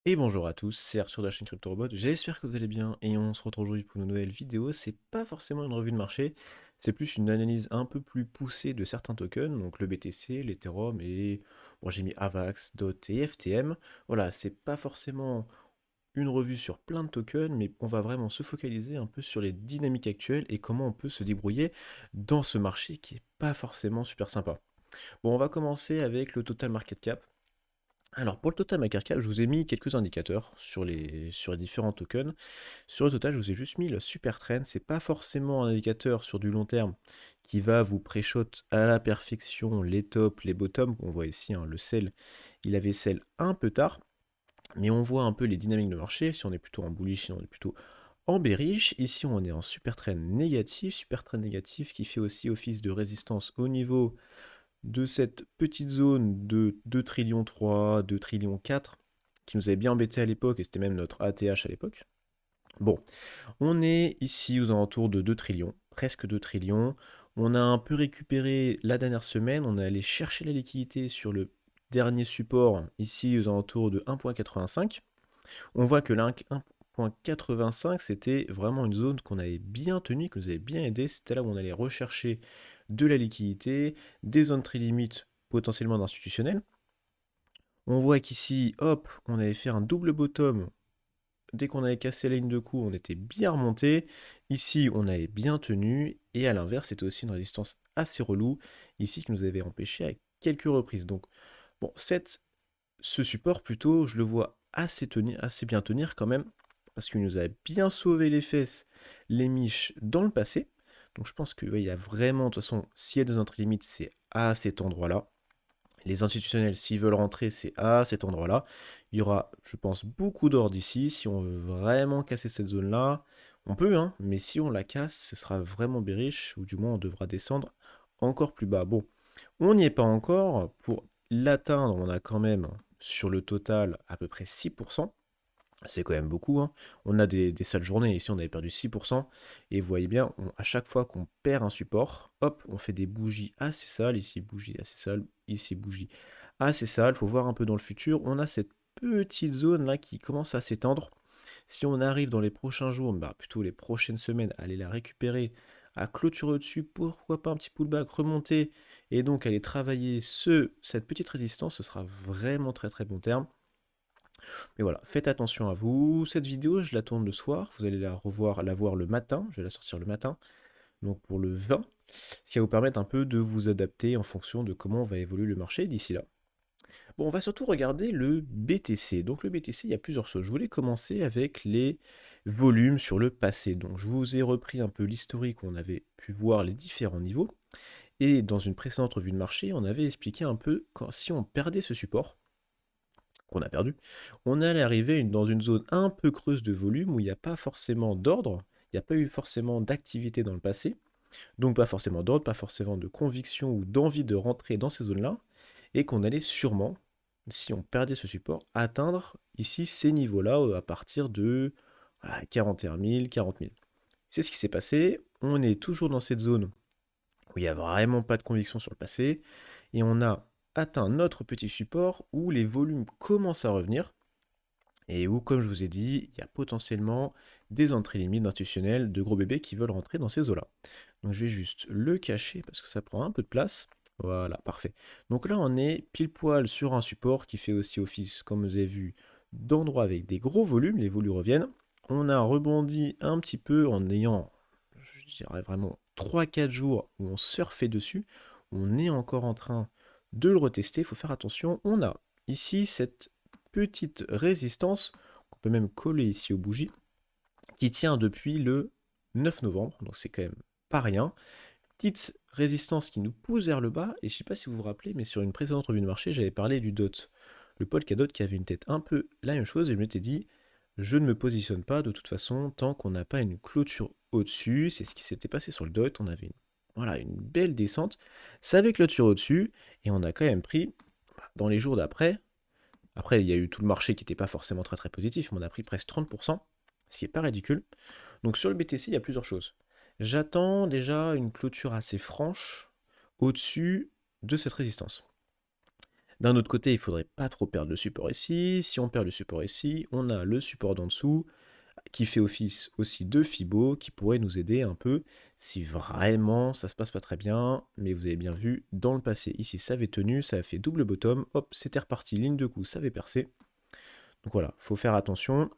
Et bonjour à tous, c'est Arthur de la chaîne CryptoRobot, j'espère que vous allez bien et on se retrouve aujourd'hui pour une nouvelle vidéo. C'est pas forcément une revue de marché, c'est plus une analyse un peu plus poussée de certains tokens, donc le BTC, l'Ethereum et bon, j'ai mis AVAX, DOT et FTM. Voilà, c'est pas forcément une revue sur plein de tokens, mais on va vraiment se focaliser un peu sur les dynamiques actuelles et comment on peut se débrouiller dans ce marché qui est pas forcément super sympa. Bon, on va commencer avec le total market cap. Alors pour le total market cap, je vous ai mis quelques indicateurs sur les différents tokens. Sur le total, je vous ai juste mis le super trend. C'est pas forcément un indicateur sur du long terme qui va vous pré-shot à la perfection les tops, les bottoms. On voit ici, hein, le sell, il avait sell un peu tard, mais on voit un peu les dynamiques de marché. Si on est plutôt en bullish, si on est plutôt en bearish. Ici, on est en super trend négatif qui fait aussi office de résistance au niveau de cette petite zone de 2 trillions 3, 2 trillions 4, qui nous avait bien embêté à l'époque, et c'était même notre ATH à l'époque. Bon, on est ici aux alentours de 2 trillions, presque 2 trillions. On a un peu récupéré la dernière semaine, on est allé chercher la liquidité sur le dernier support, ici aux alentours de 1,85. On voit que la 1,85, c'était vraiment une zone qu'on avait bien tenue, qui nous avait bien aidé. C'était là où on allait rechercher de la liquidité, des zones très limites potentiellement d'institutionnels. On voit qu'ici, hop, on avait fait un double bottom. Dès qu'on avait cassé la ligne de coup, on était bien remonté. Ici, on avait bien tenu. Et à l'inverse, c'était aussi une résistance assez relou, ici, qui nous avait empêché à quelques reprises. Donc, bon, ce support, plutôt, je le vois assez bien tenir quand même, parce qu'il nous a bien sauvé les fesses, les miches dans le passé. Donc je pense qu'il y a vraiment, de toute façon, s'il y a des entrées limites, c'est à cet endroit-là. Les institutionnels, s'ils veulent rentrer, c'est à cet endroit-là. Il y aura, je pense, beaucoup d'ordre ici. Si on veut vraiment casser cette zone-là, on peut, hein, mais si on la casse, ce sera vraiment bearish, ou du moins on devra descendre encore plus bas. Bon, on n'y est pas encore. Pour l'atteindre, on a quand même sur le total à peu près 6%. C'est quand même beaucoup, hein. On a des sales journées. Ici, on avait perdu 6%. Et vous voyez bien, à chaque fois qu'on perd un support, hop, on fait des bougies assez sales. Ici, bougie assez sale. Ici, bougie assez sale. Il faut voir un peu dans le futur. On a cette petite zone là qui commence à s'étendre. Si on arrive dans les prochains jours, bah, plutôt les prochaines semaines, à aller la récupérer, à clôturer au-dessus, pourquoi pas un petit pullback, remonter, et donc aller travailler cette petite résistance, ce sera vraiment très très bon terme. Mais voilà, faites attention à vous. Cette vidéo, je la tourne le soir, vous allez la voir le matin, je vais la sortir le matin, donc pour le 20, ce qui va vous permettre un peu de vous adapter en fonction de comment va évoluer le marché d'ici là. Bon, on va surtout regarder le BTC. Donc le BTC, il y a plusieurs choses. Je voulais commencer avec les volumes sur le passé. Donc je vous ai repris un peu l'historique où on avait pu voir les différents niveaux. Et dans une précédente revue de marché, on avait expliqué un peu si on perdait ce support, qu'on a perdu, on allait arriver dans une zone un peu creuse de volume où il n'y a pas forcément d'ordre, il n'y a pas eu forcément d'activité dans le passé, donc pas forcément d'ordre, pas forcément de conviction ou d'envie de rentrer dans ces zones-là, et qu'on allait sûrement, si on perdait ce support, atteindre ici ces niveaux-là à partir de 41 000, 40 000. C'est ce qui s'est passé, on est toujours dans cette zone où il n'y a vraiment pas de conviction sur le passé, et on a atteint notre petit support où les volumes commencent à revenir, et où, comme je vous ai dit, il y a potentiellement des entrées limites institutionnelles de gros bébés qui veulent rentrer dans ces eaux-là. Donc je vais juste le cacher parce que ça prend un peu de place. Voilà, parfait. Donc là, on est pile poil sur un support qui fait aussi office, comme vous avez vu, d'endroits avec des gros volumes, les volumes reviennent. On a rebondi un petit peu en ayant, je dirais vraiment, 3 4 jours où on surfait dessus. On est encore en train de le retester, il faut faire attention. On a ici cette petite résistance, qu'on peut même coller ici aux bougies, qui tient depuis le 9 novembre, donc c'est quand même pas rien. Petite résistance qui nous pousse vers le bas, et je sais pas si vous vous rappelez, mais sur une précédente revue de marché, j'avais parlé du DOT. Le Polkadot qui avait une tête un peu la même chose, et je m'étais dit, je ne me positionne pas de toute façon tant qu'on n'a pas une clôture au-dessus. C'est ce qui s'était passé sur le DOT, on avait voilà, une belle descente, ça avait clôturé au-dessus, et on a quand même pris, dans les jours d'après, après, il y a eu tout le marché qui n'était pas forcément très très positif, mais on a pris presque 30%, ce qui n'est pas ridicule. Donc sur le BTC, il y a plusieurs choses. J'attends déjà une clôture assez franche au-dessus de cette résistance. D'un autre côté, il faudrait pas trop perdre le support ici. Si on perd le support ici, on a le support d'en dessous qui fait office aussi de Fibo, qui pourrait nous aider un peu si vraiment ça se passe pas très bien. Mais vous avez bien vu, dans le passé, ici ça avait tenu, ça a fait double bottom, hop, c'était reparti, ligne de coup, ça avait percé. Donc voilà, faut faire attention,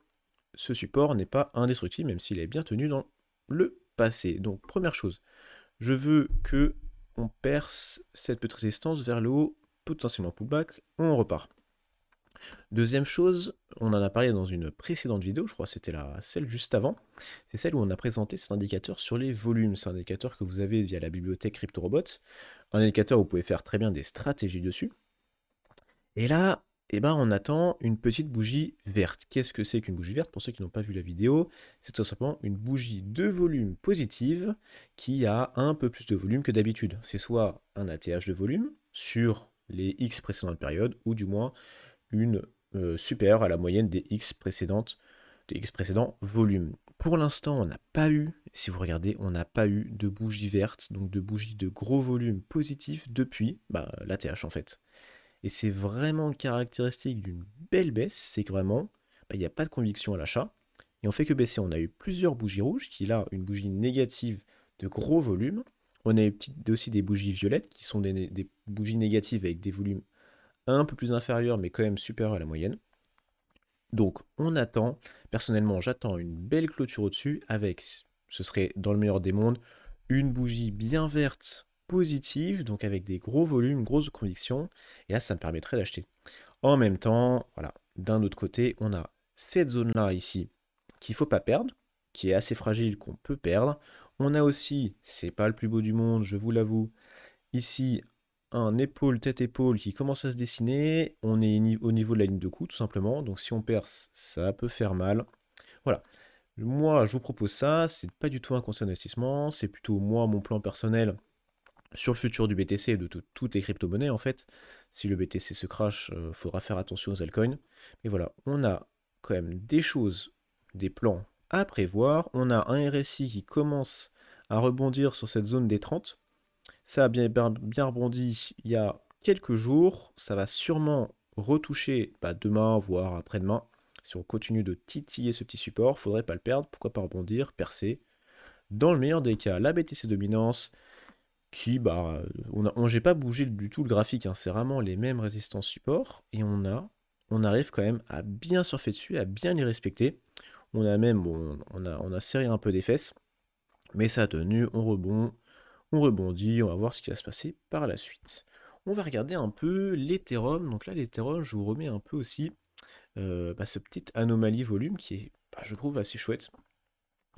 ce support n'est pas indestructible, même s'il est bien tenu dans le passé. Donc première chose, je veux que on perce cette petite résistance vers le haut, potentiellement pullback, on repart. Deuxième chose, on en a parlé dans une précédente vidéo, je crois que c'était celle juste avant, c'est celle où on a présenté cet indicateur sur les volumes. C'est un indicateur que vous avez via la bibliothèque CryptoRobot, un indicateur où vous pouvez faire très bien des stratégies dessus. Et là, eh ben, on attend une petite bougie verte. Qu'est-ce que c'est qu'une bougie verte? Pour ceux qui n'ont pas vu la vidéo, c'est tout simplement une bougie de volume positive qui a un peu plus de volume que d'habitude. C'est soit un ATH de volume sur les X précédentes périodes, ou du moins une supérieure à la moyenne des X précédents volumes. Pour l'instant, on n'a pas eu, si vous regardez, on n'a pas eu de bougie verte, donc de bougie de gros volume positif depuis l'ATH en fait. Et c'est vraiment caractéristique d'une belle baisse, c'est que vraiment, il n'y a pas de conviction à l'achat. Et on fait que baisser. On a eu plusieurs bougies rouges, qui est là une bougie négative de gros volume. On a eu aussi des bougies violettes, qui sont des bougies négatives avec des volumes un peu plus inférieurs, mais quand même supérieurs à la moyenne. Donc on attend, personnellement j'attends une belle clôture au-dessus avec, ce serait dans le meilleur des mondes, une bougie bien verte positive, donc avec des gros volumes, grosses convictions, et là ça me permettrait d'acheter. En même temps, voilà, d'un autre côté, on a cette zone-là ici qu'il ne faut pas perdre, qui est assez fragile, qu'on peut perdre. On a aussi, c'est pas le plus beau du monde, je vous l'avoue, ici un épaule, tête-épaule qui commence à se dessiner. On est au niveau de la ligne de coup, tout simplement. Donc si on perce, ça peut faire mal. Voilà. Moi, je vous propose ça. C'est pas du tout un conseil d'investissement. C'est plutôt moi, mon plan personnel sur le futur du BTC et de toutes les crypto-monnaies en fait. Si le BTC se crash, il faudra faire attention aux altcoins. Mais voilà, on a quand même des choses, des plans à prévoir. On a un RSI qui commence à rebondir sur cette zone des 30. Ça a bien rebondi il y a quelques jours. Ça va sûrement retoucher demain, voire après-demain. Si on continue de titiller ce petit support, faudrait pas le perdre. Pourquoi pas rebondir, percer. Dans le meilleur des cas, la BTC dominance, qui, j'ai pas bougé du tout le graphique, hein, c'est vraiment les mêmes résistances support, et on arrive quand même à bien surfer dessus, à bien les respecter. On a même, bon, on a serré un peu des fesses, mais ça a tenu, on rebondit, on va voir ce qui va se passer par la suite. On va regarder un peu l'Ethereum. Donc là, l'Ethereum, je vous remets un peu aussi ce petit anomalie volume qui est, je trouve, assez chouette.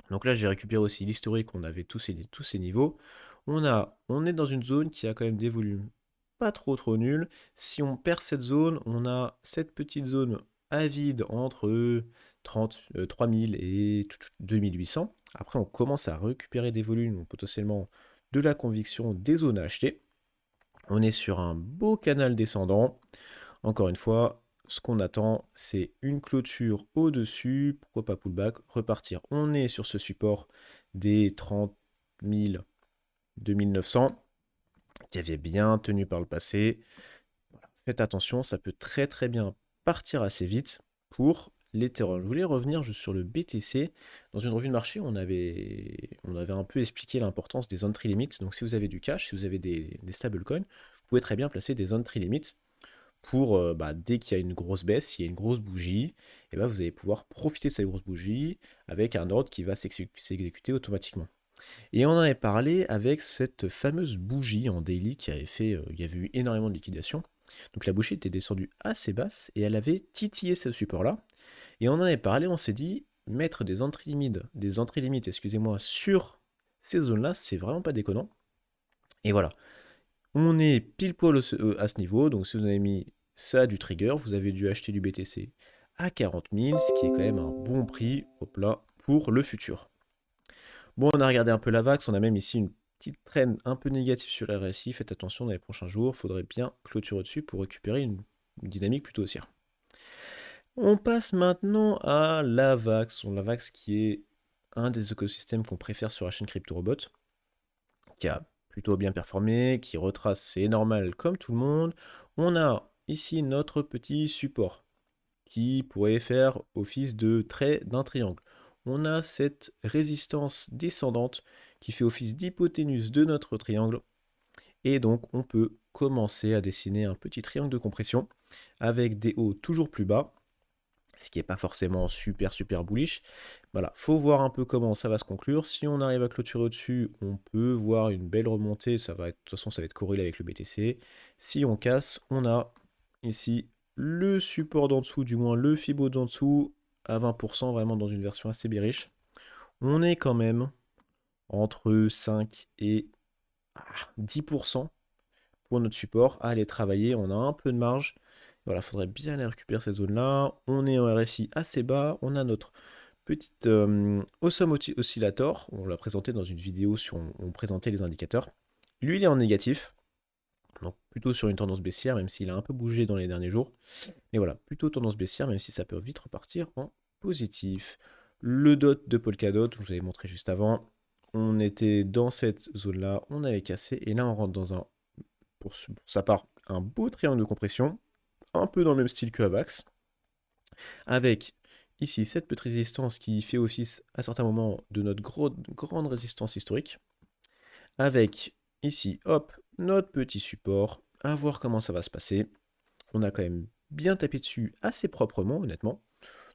Donc là, j'ai récupéré aussi l'historique, on avait tous ces niveaux. On est dans une zone qui a quand même des volumes pas trop nuls. Si on perd cette zone, on a cette petite zone à vide entre 3000 et 2800. Après, on commence à récupérer des volumes, donc potentiellement de la conviction des zones à acheter. On est sur un beau canal descendant. Encore une fois, ce qu'on attend, c'est une clôture au-dessus, pourquoi pas pullback, repartir. On est sur ce support des 30 000, 2900, qui avait bien tenu par le passé. Voilà. Faites attention, ça peut très bien partir assez vite pour l'Ethereum. Je voulais revenir juste sur le BTC. Dans une revue de marché, on avait un peu expliqué l'importance des entry limits. Donc si vous avez du cash, si vous avez des stablecoins, vous pouvez très bien placer des entry limits pour, dès qu'il y a une grosse baisse, s'il y a une grosse bougie, et vous allez pouvoir profiter de cette grosse bougie avec un ordre qui va s'exécuter automatiquement. Et on en avait parlé avec cette fameuse bougie en daily qui avait fait, il y avait eu énormément de liquidation. Donc la bougie était descendue assez basse et elle avait titillé ce support-là. Et on en avait parlé, on s'est dit, mettre des entrées limites, excusez-moi, sur ces zones-là, c'est vraiment pas déconnant. Et voilà, on est pile poil à ce niveau, donc si vous avez mis ça du trigger, vous avez dû acheter du BTC à 40 000, ce qui est quand même un bon prix, hop là, pour le futur. Bon, on a regardé un peu la VAX, on a même ici une petite traîne un peu négative sur la RSI, faites attention dans les prochains jours, il faudrait bien clôturer dessus pour récupérer une dynamique plutôt haussière. On passe maintenant à la VAX, la VAX qui est un des écosystèmes qu'on préfère sur la chaîne CryptoRobot, qui a plutôt bien performé, qui retrace, c'est normal comme tout le monde. On a ici notre petit support qui pourrait faire office de trait d'un triangle. On a cette résistance descendante qui fait office d'hypoténuse de notre triangle. Et donc, on peut commencer à dessiner un petit triangle de compression avec des hauts toujours plus bas, ce qui n'est pas forcément super bullish. Voilà, faut voir un peu comment ça va se conclure. Si on arrive à clôturer au-dessus, on peut voir une belle remontée. Ça va être, de toute façon, ça va être corrélé avec le BTC. Si on casse, on a ici le support d'en dessous, du moins le Fibo d'en dessous, à 20%, vraiment dans une version assez bearish. On est quand même entre 5 et 10% pour notre support à aller travailler. On a un peu de marge. Voilà, il faudrait bien aller récupérer ces zones-là. On est en RSI assez bas. On a notre petite Awesome Oscillator. On l'a présenté dans une vidéo sur on présentait les indicateurs. Lui, il est en négatif. Donc plutôt sur une tendance baissière, même s'il a un peu bougé dans les derniers jours. Mais voilà, plutôt tendance baissière, même si ça peut vite repartir en positif. Le dot de Polkadot, je vous avais montré juste avant. On était dans cette zone-là, on avait cassé. Et là, on rentre dans un, pour sa part, un beau triangle de compression. Un peu dans le même style que Avax. Avec ici cette petite résistance qui fait office à certains moments de notre grande résistance historique. Avec ici, hop, notre petit support. À voir comment ça va se passer. On a quand même bien tapé dessus assez proprement, honnêtement.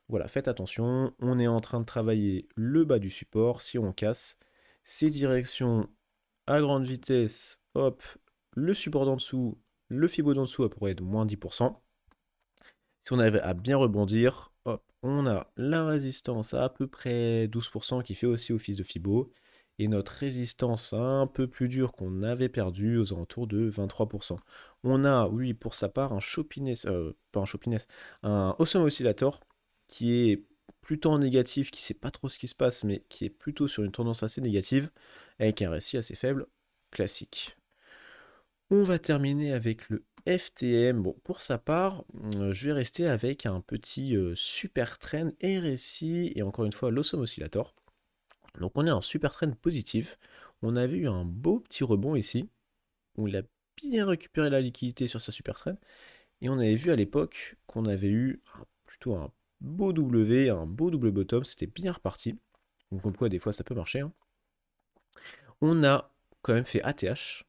Voilà, faites attention. On est en train de travailler le bas du support. Si on casse, ces directions à grande vitesse, hop, le support d'en dessous, le fibo d'en dessous à peu près de moins 10%. Si on arrive à bien rebondir, hop, on a la résistance à peu près 12% qui fait aussi office de fibo. Et notre résistance un peu plus dure qu'on avait perdue aux alentours de 23%. On a, oui, pour sa part, un Chopiness, pas un Chopiness, un Awesome Oscillator qui est plutôt en négatif, qui ne sait pas trop ce qui se passe, mais qui est plutôt sur une tendance assez négative, avec un récit assez faible, classique. On va terminer avec le FTM. Bon, pour sa part, je vais rester avec un petit super trend RSI et encore une fois l'Awesome Oscillator. Donc on est en super trend positif. On avait eu un beau petit rebond ici, où il a bien récupéré la liquidité sur sa super trend. Et on avait vu à l'époque qu'on avait eu plutôt un beau W, un beau double bottom, c'était bien reparti. Donc comme quoi des fois ça peut marcher, hein. On a quand même fait ATH,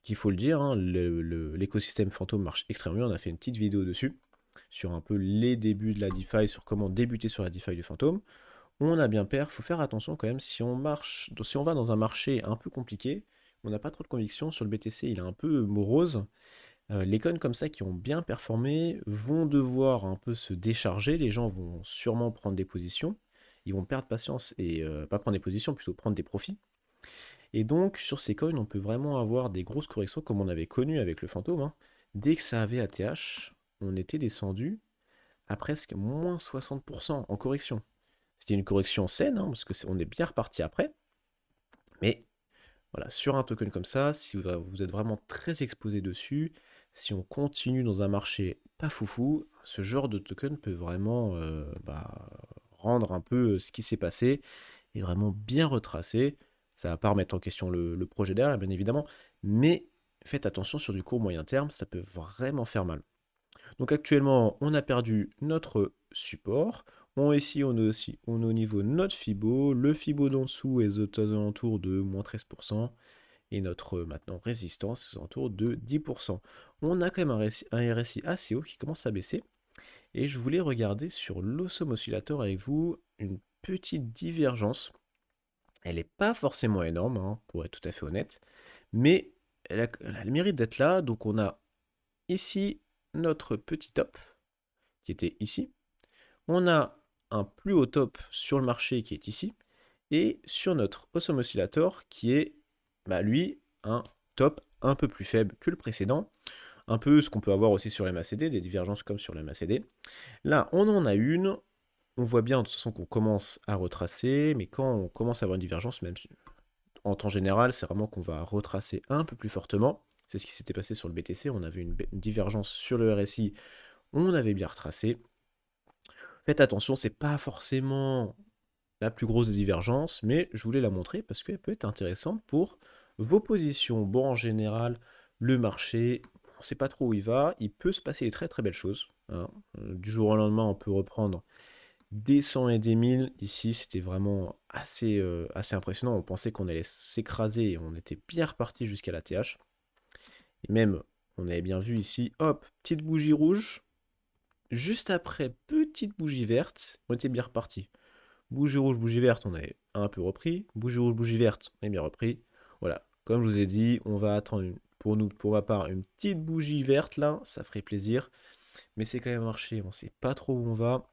qu'il faut le dire, hein, l'écosystème fantôme marche extrêmement bien. On a fait une petite vidéo dessus, sur un peu les débuts de la DeFi, sur comment débuter sur la DeFi du fantôme. On a bien pair, faut faire attention quand même, si on va dans un marché un peu compliqué, on n'a pas trop de conviction sur le BTC, il est un peu morose. Les coins comme ça qui ont bien performé vont devoir un peu se décharger, les gens vont sûrement prendre des positions, ils vont perdre patience et pas prendre des positions, plutôt prendre des profits. Et donc sur ces coins, on peut vraiment avoir des grosses corrections comme on avait connu avec le fantôme, hein. Dès que ça avait ATH, on était descendu à presque moins 60% en correction. C'était une correction saine, hein, parce que on est bien reparti après. Mais voilà, sur un token comme ça, si vous êtes vraiment très exposé dessus, si on continue dans un marché pas foufou, ce genre de token peut vraiment rendre un peu ce qui s'est passé et vraiment bien retracer. Ça va pas remettre en question le projet derrière, bien évidemment, mais faites attention sur du court moyen terme, ça peut vraiment faire mal. Donc actuellement, on a perdu notre support. Ici, on est au niveau de notre Fibo. Le Fibo d'en dessous est aux alentours de moins 13%. Et notre maintenant résistance est aux alentours de 10%. On a quand même un RSI assez haut qui commence à baisser. Et je voulais regarder sur l'Awesome Oscillator avec vous une petite divergence. Elle n'est pas forcément énorme, hein, pour être tout à fait honnête. Mais elle a le mérite d'être là. Donc on a ici notre petit top qui était ici. On a un plus haut top sur le marché qui est ici. Et sur notre Awesome Oscillator qui est, lui, un top un peu plus faible que le précédent. Un peu ce qu'on peut avoir aussi sur l'MACD, des divergences comme sur l'MACD. Là, on en a une. On voit bien de toute façon qu'on commence à retracer, mais quand on commence à avoir une divergence, même en temps général, c'est vraiment qu'on va retracer un peu plus fortement. C'est ce qui s'était passé sur le BTC. On avait une divergence sur le RSI. On avait bien retracé. Faites attention, c'est pas forcément la plus grosse divergence, mais je voulais la montrer parce qu'elle peut être intéressante pour vos positions. Bon, en général, le marché, on ne sait pas trop où il va. Il peut se passer des très très belles choses, hein. Du jour au lendemain, on peut reprendre des 100 et des 1000. Ici, c'était vraiment assez impressionnant. On pensait qu'on allait s'écraser et on était bien reparti jusqu'à la TH. Et même, on avait bien vu ici, hop, petite bougie rouge. Juste après, petite bougie verte, on était bien reparti. Bougie rouge, bougie verte, on avait un peu repris. Bougie rouge, bougie verte, on est bien repris. Voilà, comme je vous ai dit, on va attendre pour nous, pour ma part, une petite bougie verte là, ça ferait plaisir. Mais c'est quand même marché, on sait pas trop où on va.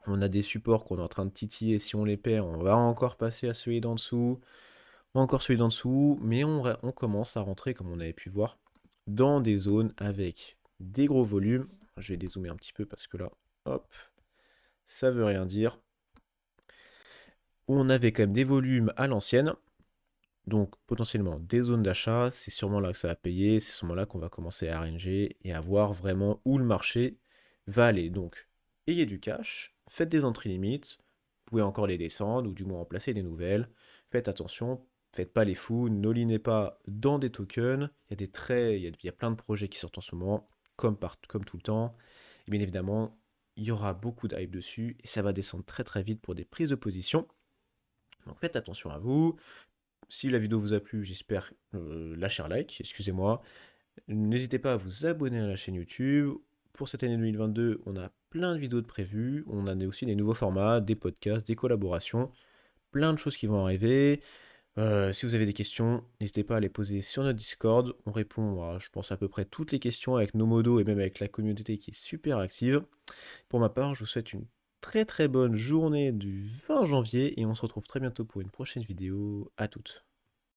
On a des supports qu'on est en train de titiller, si on les perd, on va encore passer à celui d'en dessous. Encore celui d'en dessous, mais on commence à rentrer, comme on avait pu voir, dans des zones avec des gros volumes. Je vais dézoomer un petit peu parce que là, hop, ça veut rien dire. On avait quand même des volumes à l'ancienne, donc potentiellement des zones d'achat, c'est sûrement là que ça va payer, c'est sûrement là qu'on va commencer à RNG et à voir vraiment où le marché va aller. Donc, ayez du cash, faites des entrées limites, vous pouvez encore les descendre ou du moins en placer des nouvelles. Faites attention, faites pas les fous, n'all-inez pas dans des tokens. Il y a des traits, il y a plein de projets qui sortent en ce moment, comme tout le temps. Et bien évidemment, il y aura beaucoup de hype dessus et ça va descendre très très vite pour des prises de position. Donc faites attention à vous. Si la vidéo vous a plu, j'espère lâcher un like, excusez-moi. N'hésitez pas à vous abonner à la chaîne YouTube. Pour cette année 2022, on a plein de vidéos de prévues. On a aussi des nouveaux formats, des podcasts, des collaborations, plein de choses qui vont arriver. Si vous avez des questions, n'hésitez pas à les poser sur notre Discord. On répond à, je pense, à peu près toutes les questions avec nos modos et même avec la communauté qui est super active. Pour ma part, je vous souhaite une très très bonne journée du 20 janvier et on se retrouve très bientôt pour une prochaine vidéo. À toutes.